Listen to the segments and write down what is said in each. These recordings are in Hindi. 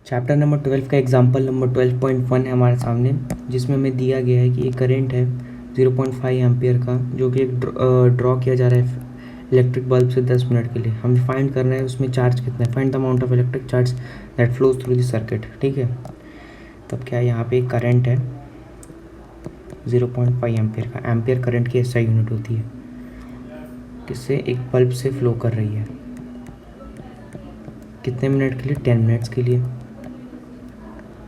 चैप्टर नंबर 12 का एग्जाम्पल नंबर 12.1 है हमारे सामने, जिसमें हमें दिया गया है कि एक करंट है 0.5 एम्पियर का, जो कि एक ड्रॉ किया जा रहा है इलेक्ट्रिक बल्ब से 10 मिनट के लिए। हमें फाइंड करना है उसमें चार्ज कितना है, find the amount of electric charge that flows through the circuit. ठीक है, तब क्या है, यहाँ पे एक करंट है 0.5 एम्पियर का। एम्पियर करंट की एसआई यूनिट होती है, किससे, एक बल्ब से फ्लो कर रही है। कितने मिनट के लिए, 10 मिनट्स के लिए।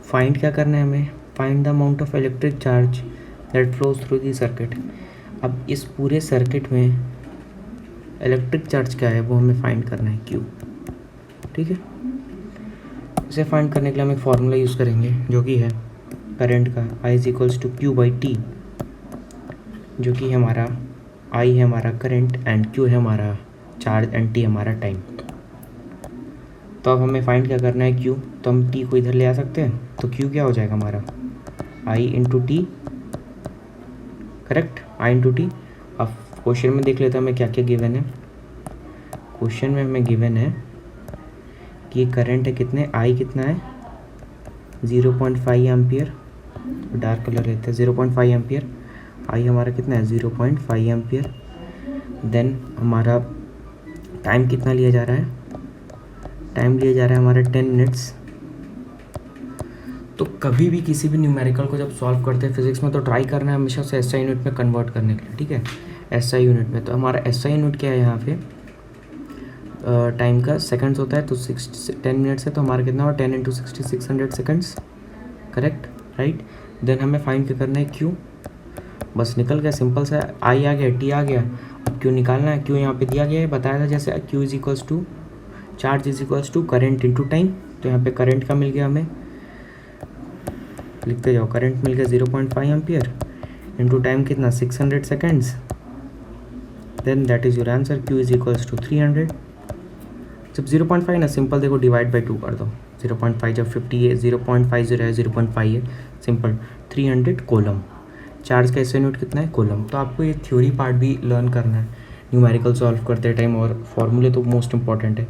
फाइंड क्या करना है हमें, find the amount of electric charge that flows through the circuit. अब इस पूरे सर्किट में इलेक्ट्रिक चार्ज क्या है वो हमें फाइंड करना है, क्यू। ठीक है, इसे फाइंड करने के लिए हम एक फार्मूला यूज़ करेंगे जो कि है करंट का, I is equals to Q by T, जो कि हमारा I है हमारा करंट एंड Q है हमारा चार्ज एंड T हमारा टाइम। तो अब हमें फाइंड क्या करना है, Q। तो हम T को इधर ले आ सकते हैं, तो Q क्या हो जाएगा हमारा I into T, correct, I into T. अब क्वेश्चन में देख लेते हैं हमें क्या क्या गिवन है। क्वेश्चन में हमें गिवन है कि करंट है कितने, I कितना है 0.5 एम्पियर, डार्क कलर रहता है 0.5 एम्पियर। I हमारा कितना है 0.5 एम्पियर। देन हमारा टाइम कितना लिया जा रहा है, टाइम लिया जा रहा है हमारा 10 मिनट्स। तो कभी भी किसी भी न्यूमेरिकल को जब सॉल्व करते हैं फिजिक्स में, तो ट्राई करना है हमेशा से एसआई यूनिट में कन्वर्ट करने के लिए। ठीक है, एसआई यूनिट में, तो हमारा एसआई यूनिट क्या है यहाँ पे, टाइम का सेकंड्स होता है, तो 10 मिनट्स है, तो हमारा कितना हुआ 10 into 60 600 seconds, correct, right. Then हमें फाइंड क्या करना है, क्यू। बस निकल गया, सिंपल सा, आई आ गया, टी आ गया, अब क्यू निकालना है। क्यू यहाँ पे दिया गया है, बताया था जैसे Q is equals to charge is equals to current into time. तो यहाँ पे करंट का मिल गया हमें, लिखते जाओ, करंट मिल गया 0.5 एम्पियर इंटू टाइम कितना 600 seconds. Then that is your answer, Q is equals to 300। जब 0.5 ना, सिंपल देखो डिवाइड बाई 2 कर दो। 0.5 जब 50 है, 0.50 है, 0.5 है, सिंपल 300 कोलम। चार्ज का एसआई यूनिट कितना है, कोलम। तो आपको ये थ्योरी पार्ट भी लर्न करना है न्यूमेरिकल सॉल्व करते टाइम, और फॉर्मूले तो मोस्ट इंपॉर्टेंट है।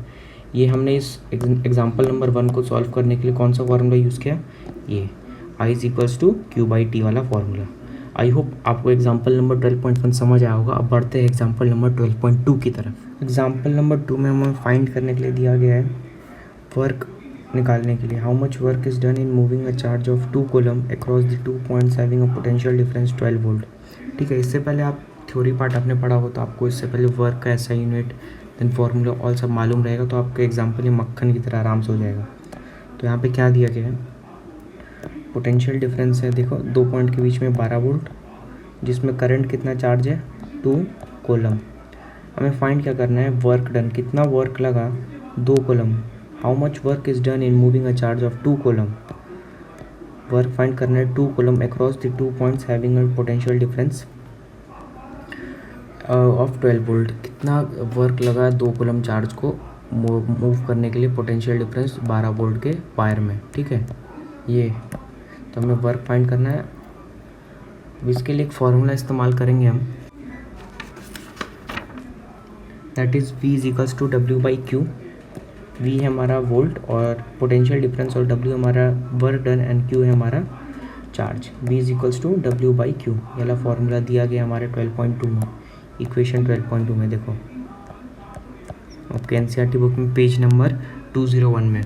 ये हमने इस एग्जाम्पल नंबर 1 को सॉल्व करने के लिए कौन सा फार्मूला यूज़ किया, ये I is equals to Q by T वाला फार्मूला। आई होप आपको एग्जाम्पल नंबर 12.1 समझ आया होगा। अब बढ़ते हैं एग्जाम्पल नंबर 12.2 की तरफ। एग्जाम्पल नंबर 2 में हमें फाइंड करने के लिए दिया गया है वर्क निकालने के लिए, how much work is done in moving a charge of 2 coulomb across the 2 points having a potential difference 12 volt. ठीक है, इससे पहले आप थ्योरी पार्ट आपने पढ़ा हो, तो आपको इससे पहले वर्क का SI unit then formula all सब मालूम रहेगा, तो आपका एग्जाम्पल ये मक्खन की तरह आराम से हो जाएगा। तो यहाँ पे क्या दिया गया है, पोटेंशियल डिफरेंस है, देखो 2 पॉइंट के बीच में 12 वोल्ट, जिसमें करंट कितना चार्ज है 2 कोलम। हमें फाइंड क्या करना है, वर्क डन, कितना वर्क लगा 2 coulomb, how much work is done in moving a charge of 2 coulomb. Work find करना है 2 coulomb across the 2 points having a potential difference of 12 volt. कितना वर्क लगा 2 कोलम चार्ज को मूव करने के लिए पोटेंशियल डिफरेंस 12 वोल्ट के वायर में। ठीक है, ये तो हमें वर्क फाइंड करना है। इसके लिए एक फॉर्मूला इस्तेमाल करेंगे हम, that is V is equals to W by Q. V है हमारा वोल्ट और पोटेंशियल डिफरेंस, और W हमारा वर्क डन एंड Q है हमारा charge. V is equals to W by Q, ये वाला फॉर्मूला दिया गया हमारे 12.2 में, इक्वेशन 12.2 में। देखो आपके एनसीईआरटी बुक में पेज नंबर 201 में,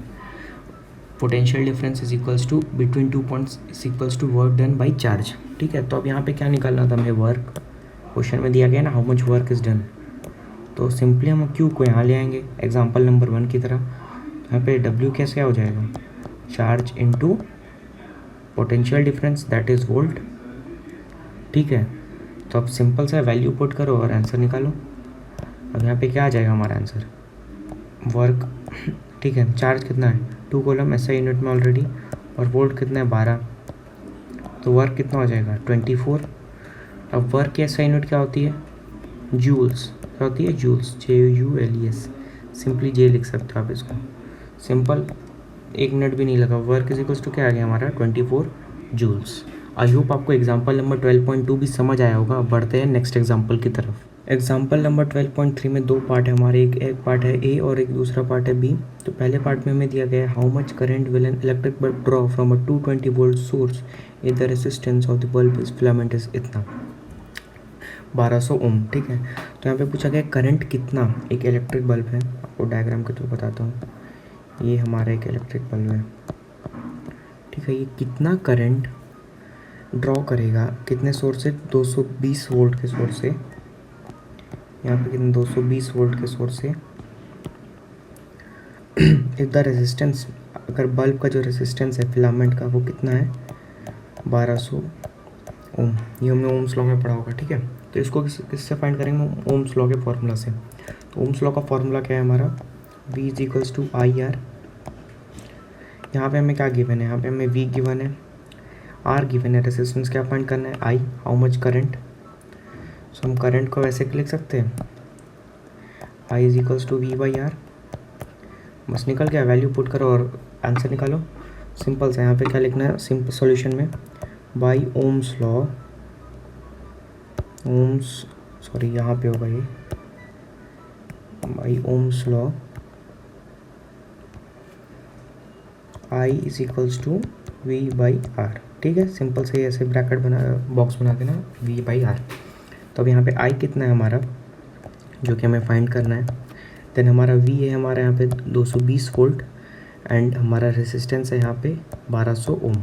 potential difference is equals to between 2 points is equals to work done by charge. ठीक है, तो अब यहाँ पे क्या निकालना था हमें, वर्क। क्वेश्चन में दिया गया ना, how much work is done, तो सिंपली हम क्यू को यहाँ ले आएंगे एग्जाम्पल नंबर 1 की तरह। यहाँ पे डब्ल्यू कैसे हो जाएगा, charge into potential difference that is volt. ठीक है, तो अब सिंपल सा वैल्यू पुट करो और आंसर निकालो। अब यहाँ पे क्या आ जाएगा हमारा आंसर, वर्क। ठीक है, चार्ज कितना है 2 कोलम एसआई यूनिट में ऑलरेडी, और वोल्ट कितना है 12, तो वर्क कितना हो जाएगा 24। अब वर्क की एसआई यूनिट क्या होती है, जूल्स। क्या होती है, जूल्स, JULES, सिंपली जे लिख सकते हो आप इसको, सिंपल, 1 मिनट भी नहीं लगा। वर्क इज इक्वल्स टू क्या आ गया हमारा 24 जूल्स। आई होप आपको एग्जाम्पल नंबर 12.2 भी समझ आया होगा। अब बढ़ते हैं नेक्स्ट एग्जाम्पल की तरफ। एग्जाम्पल नंबर 12.3 में दो पार्ट है हमारे, एक पार्ट है ए और एक दूसरा पार्ट है बी। तो पहले पार्ट में हमें दिया गया है how much current will an electric bulb draw from a 220 volt source if the resistance of the bulb is filament is इतना 1200 ओम। ठीक है, तो यहाँ पे पूछा गया करंट कितना, एक इलेक्ट्रिक बल्ब है, आपको डायग्राम के थ्रू बताता हूँ। ये हमारा एक इलेक्ट्रिक बल्ब है, ठीक है, ये कितना करंट ड्रॉ करेगा, कितने सोर्स से, 220 वोल्ट के सोर्स से, यहाँ पे कितने 220 वोल्ट के सोर्स से। इफ द रेजिस्टेंस, अगर बल्ब का जो रेजिस्टेंस है फिलामेंट का वो कितना है 1200 ओम। ये हमने ओम्स लॉ में पढ़ा होगा। ठीक है, तो इसको किससे फाइंड करेंगे हम, ओम्स लॉ के फॉर्मूला से। तो ओम्स लॉ का फॉर्मूला क्या है हमारा, V is equals to I R. यहाँ पे हमें क्या गिवन है, यहाँ पे हमें V गिवन है, R गिवन है, रेजिस्टेंस क्या फाइंड करना है I, how much current. So हम करंट को वैसे लिख सकते हैं I is equals to V by R. बस निकल गया, वैल्यू पुट करो और आंसर निकालो। सिंपल सा, यहाँ पे क्या लिखना है सिंपल सॉल्यूशन में, by Ohm's law, Ohm's sorry यहाँ पे होगा ये, by Ohm's law I is equals to V by R. ठीक है, सिंपल से ऐसे ब्रैकेट बना, बॉक्स बना देना V बाई आर। तो अब यहाँ पे I कितना है हमारा, जो कि हमें फाइंड करना है। देन हमारा V है हमारा यहाँ पे 220 वोल्ट एंड हमारा रेसिस्टेंस है यहाँ पे 1200 ओम।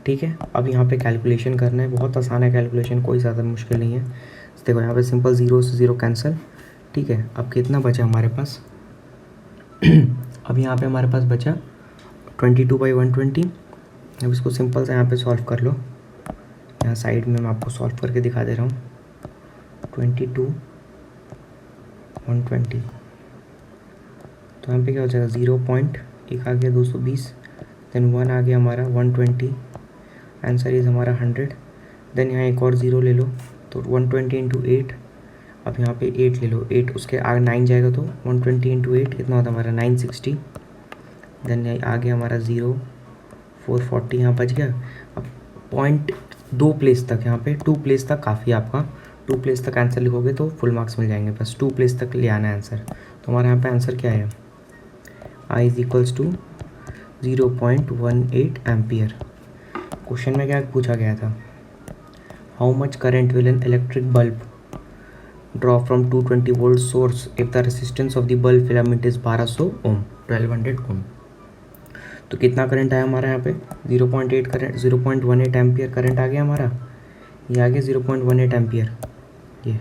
ठीक है, अब यहाँ पे कैलकुलेशन करना है, बहुत आसान है कैलकुलेशन, कोई ज़्यादा मुश्किल नहीं है। देखो यहाँ पे सिंपल 0 से 0 कैंसिल। ठीक है, अब कितना बचा हमारे पास अब यहाँ पे हमारे पास बचा 22/120। अब इसको सिंपल से यहाँ पे सॉल्व कर लो, यहाँ साइड में मैं आपको सॉल्व करके दिखा दे रहा हूँ। 22/120, तो यहाँ पे क्या हो जाएगा 0 पॉइंट, एक आ गया 220, देन 1 आ गया हमारा 120, आंसर इज़ हमारा 100। देन यहाँ एक और 0 ले लो, तो 120 इंटू 8, अब यहाँ पे 8 ले लो, 8 उसके आगे 9 जाएगा, तो 120 इंटू 8 कितना होता है हमारा 960। देन आ गया हमारा 0, 440 यहाँ बच गया। अब पॉइंट 2 प्लेस तक, यहाँ पे 2 प्लेस तक काफ़ी है आपका, 2 प्लेस तक आंसर लिखोगे तो फुल मार्क्स मिल जाएंगे, बस 2 प्लेस तक ले आना है आंसर। तो हमारे यहाँ पे आंसर क्या है, I is equals to 0.18 ampere. Question में क्या पूछा गया था, how much current will an electric bulb draw from 220 volt source if the resistance of the bulb filament is 1200 ohm, 1200 ohm. तो कितना करंट आया हमारा यहाँ पे 0.8 करंट, 0.18 एम्पियर करंट आ गया हमारा, ये आ गया 0.18 एम्पियर। ये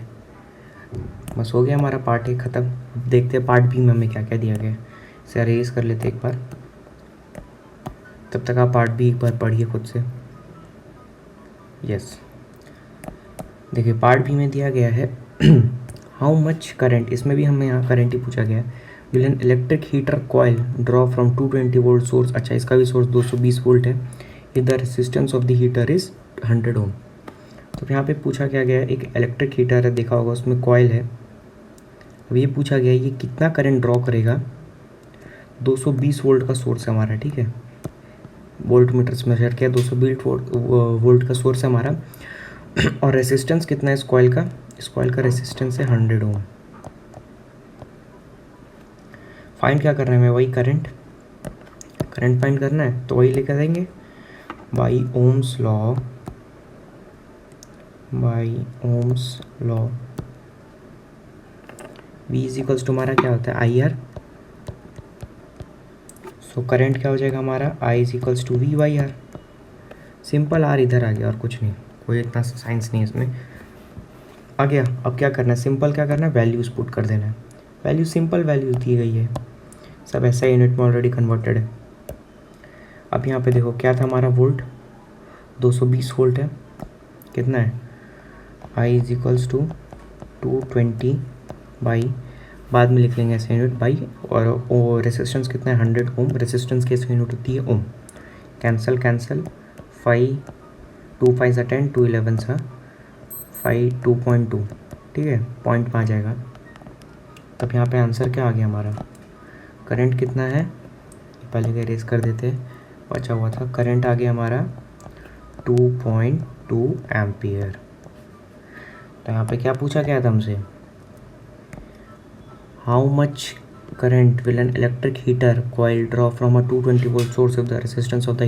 बस हो गया हमारा पार्ट ए ख़त्म। देखते हैं पार्ट बी में हमें क्या क्या दिया गया है, इसे अरेज कर लेते एक बार, तब तक आप पार्ट बी एक बार पढ़िए खुद से। यस, देखिए पार्ट बी में दिया गया है हाउ मच करंट, इसमें भी हमें यहाँ करंट ही पूछा गया है। Will an electric heater coil draw from 220 volt source, अच्छा इसका भी सोर्स 220 वोल्ट है, if the resistance of the heater is 100 ओम। तो यहाँ पे पूछा क्या गया है, एक इलेक्ट्रिक हीटर है, देखा होगा उसमें कॉइल है। अब ये पूछा गया है ये कितना करंट ड्रॉ करेगा, 220 वोल्ट का सोर्स है हमारा। ठीक है, वोल्ट मीटर से मेजर किया, 220 वोल्ट का सोर्स है हमारा, और रेसिस्टेंस कितना है इस कॉइल का, इस कॉइल का रेसिस्टेंस है 100 ओम। फाइंड क्या कर रहे हैं हमें, वही करंट फाइंड करना है, तो वही लेकर देंगे by Ohm's law, V is equals to हमारा क्या होता है आई आर। सो करंट क्या हो जाएगा हमारा, I is equals to V by R. Simple, R इधर आ गया और कुछ नहीं, कोई इतना साइंस नहीं इसमें आ गया। अब क्या करना है, सिंपल क्या करना है, वैल्यूज पुट कर देना है, वैल्यू सिंपल वैल्यू दी गई है, सब ऐसा यूनिट में ऑलरेडी कन्वर्टेड है। अब यहाँ पे देखो क्या था हमारा वोल्ट, 220 वोल्ट है, कितना है I is equals to 220 by, बाद में लिख लेंगे ऐसे यूनिट बाई, और रेसिस्टेंस कितना है 100 ओम, रेसिस्टेंस की यूनिट होती है ओम। कैंसल 5 2 5 10 2 11 5 2.2, ठीक है, पॉइंट में आ जाएगा। तब यहाँ पे आंसर क्या आ गया हमारा, करंट कितना है, पहले के रेस कर देते, बचा हुआ था, करंट आ गया हमारा 2.2 एम्पियर। तो यहाँ पे क्या पूछा गया था हमसे, how much current will an electric heater coil draw from a 220 volt source if the resistance of the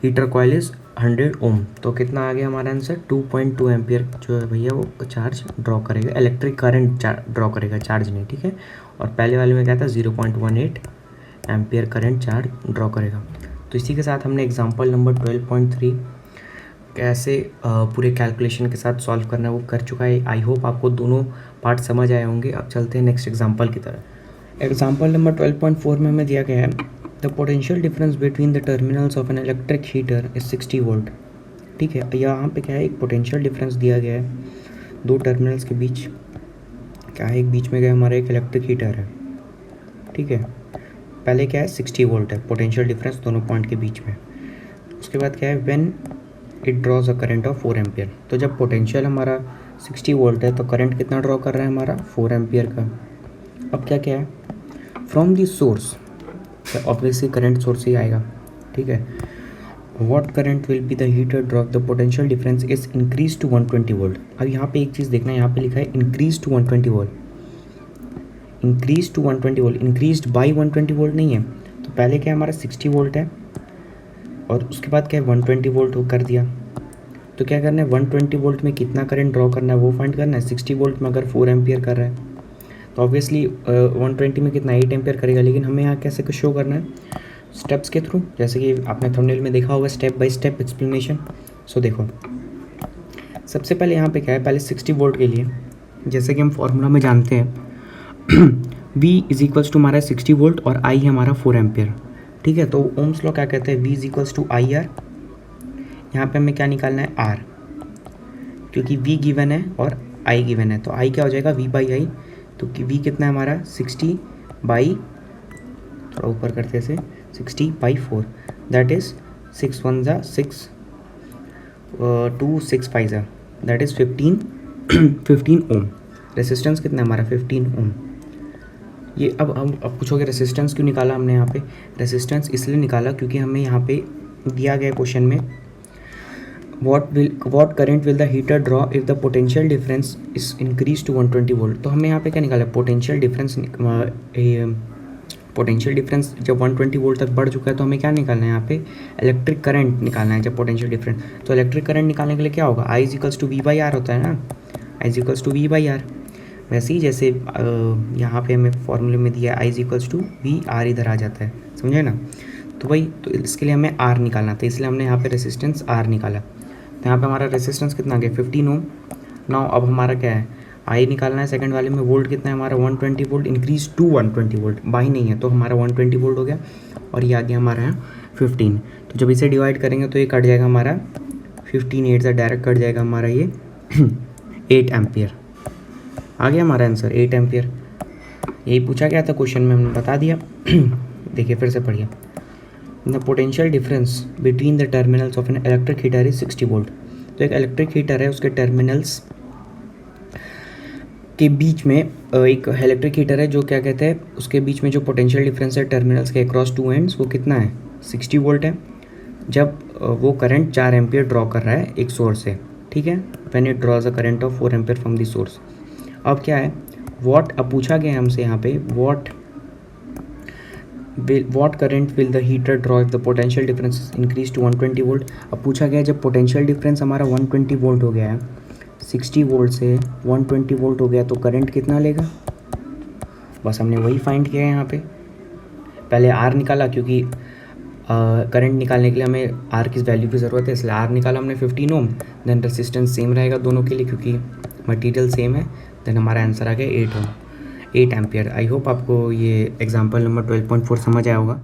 heater coil is 100 ओम। तो कितना आ गया हमारा आंसर, 2.2 एम्पियर जो है भैया वो चार्ज ड्रॉ करेगा, इलेक्ट्रिक करंट ड्रॉ करेगा, चार्ज नहीं, ठीक है। और पहले वाले में क्या था, 0.18 एम्पियर करंट चार्ज ड्रॉ करेगा। तो इसी के साथ हमने एग्जांपल नंबर 12.3 कैसे पूरे कैलकुलेशन के साथ सॉल्व करना है वो कर चुका है। आई होप आपको दोनों पार्ट समझ आए होंगे। अब चलते हैं नेक्स्ट एग्जांपल की तरफ। एग्जांपल नंबर 12.4 में हमें दिया गया है the potential difference between the terminals of an electric heater is 60 volt. ठीक है, यहाँ पे क्या है, एक पोटेंशियल डिफरेंस दिया गया है दो टर्मिनल्स के बीच। क्या है, एक बीच में क्या हमारा एक इलेक्ट्रिक हीटर है, ठीक है। पहले क्या है, 60 वोल्ट है पोटेंशियल डिफरेंस दोनों पॉइंट के बीच में। उसके बाद क्या है, when it draws a current of 4 ampere. तो जब पोटेंशियल हमारा 60 वोल्ट है तो करंट कितना ड्रॉ कर रहा है हमारा, 4 एम्पियर का। अब क्या क्या है, from the source, obviously current source ही आएगा, ठीक है। What current will be the heater drop, the potential difference is increase to 120 volt. अब यहाँ पे एक चीज़ देखना है, यहाँ पे लिखा है increase to 120 volt, increase to 120 volt, increase by 120 volt नहीं है। तो पहले क्या है हमारा 60 वोल्ट है और उसके बाद क्या है 120 वोल्ट कर दिया। तो क्या करना है, 120 वोल्ट में कितना करंट ड्रॉ करना है वो फाइंड करना है। 60 वोल्ट में अगर 4 एम्पियर कर रहा है तो ऑब्वियसली 120 में कितना 8 एम्पियर करेगा। लेकिन हमें यहाँ कैसे कुछ शो करना है, स्टेप्स के थ्रू, जैसे कि आपने थंबनेल में देखा होगा स्टेप बाय स्टेप एक्सप्लेनेशन। सो देखो, सबसे पहले यहाँ पे क्या है, पहले 60 वोल्ट के लिए जैसे कि हम फॉर्मूला में जानते हैं V इज इक्वल्स टू हमारा 60 वोल्ट और I है हमारा 4 एम्पियर, ठीक है। तो ओम्स लॉ क्या कहते हैं, V is equals to I R. यहाँ पे हमें क्या निकालना है, R, क्योंकि V गिवन है और I गिवन है। तो I क्या हो जाएगा, V बाई आई। तो V कितना है हमारा 60 बाई, थोड़ा ऊपर करते से 60 बाई 4, दैट इज़ 6 1 जा 6 2 6 5 जा, दैट इज़ 15 ओम। रेसिस्टेंस कितना है हमारा 15 ओम। ये अब पूछोगे रेसिस्टेंस क्यों निकाला हमने यहाँ पे, रेसिस्टेंस इसलिए निकाला क्योंकि हमें यहाँ पे दिया गया क्वेश्चन में what current will the heater draw if the potential difference is increased to 120 volt. तो हमें यहाँ पे क्या निकाला, पोटेंशियल डिफरेंस जब 120 वोल्ट तक बढ़ चुका है तो हमें क्या निकालना है, यहाँ पे इलेक्ट्रिक करंट निकालना है। जब पोटेंशियल डिफरेंस, तो इलेक्ट्रिक करंट निकालने के लिए क्या होगा, I equals to V by R होता है ना, I equals to V by R. वैसे ही जैसे यहाँ पे हमें फॉर्मूले में दिया I equals to V, R इधर आ जाता है, समझे ना। तो वही, तो इसके लिए हमें R निकालना था, इसलिए हमने यहाँ पे रेसिस्टेंस R निकाला। तो यहाँ पे हमारा रेसिस्टेंस कितना आ गया 15 ओम। नाउ अब हमारा क्या है, आई निकालना है सेकंड वाले में। वोल्ट कितना है हमारा 120 volt, increase to 120 volt, by नहीं है तो हमारा 120 वोल्ट हो गया। और ये आ गया हमारा है 15। तो जब इसे डिवाइड करेंगे तो ये कट जाएगा हमारा 15 8 से डायरेक्ट कट जाएगा हमारा ये 8 एम्पियर। आ गया हमारा आंसर 8 एम्पियर। यही पूछा गया था क्वेश्चन में, हमने बता दिया। देखिए फिर से पढ़िए, the potential difference between the terminals of an electric heater is 60 volt. तो एक इलेक्ट्रिक हीटर है, उसके टर्मिनल्स के बीच में एक इलेक्ट्रिक हीटर है जो क्या कहते हैं, उसके बीच में जो पोटेंशियल डिफरेंस है टर्मिनल्स के अक्रॉस टू एंड्स वो कितना है 60 वोल्ट है। जब वो करंट 4 एम्पियर ड्रॉ कर रहा है एक सोर्स से, ठीक है, when it draws a current of 4 ampere from the source. अब क्या है, व्हाट अब पूछा गया हमसे यहाँ पे, what current will the heater draw if the potential difference increase to 120 volt. अब पूछा गया जब पोटेंशियल डिफरेंस हमारा 120 वोल्ट हो गया है, 60 वोल्ट से 120 वोल्ट हो गया, तो करंट कितना लेगा, बस हमने वही फाइंड किया है यहाँ पे। पहले R निकाला क्योंकि करंट निकालने के लिए हमें R की वैल्यू की ज़रूरत है, इसलिए R निकाला हमने 15 ओम। देन रेसिस्टेंस सेम रहेगा दोनों के लिए क्योंकि मटेरियल सेम है। देन हमारा आंसर आ गया 8 एम्पियर। आई होप आपको ये एग्जांपल नंबर 12.4 समझ आया होगा।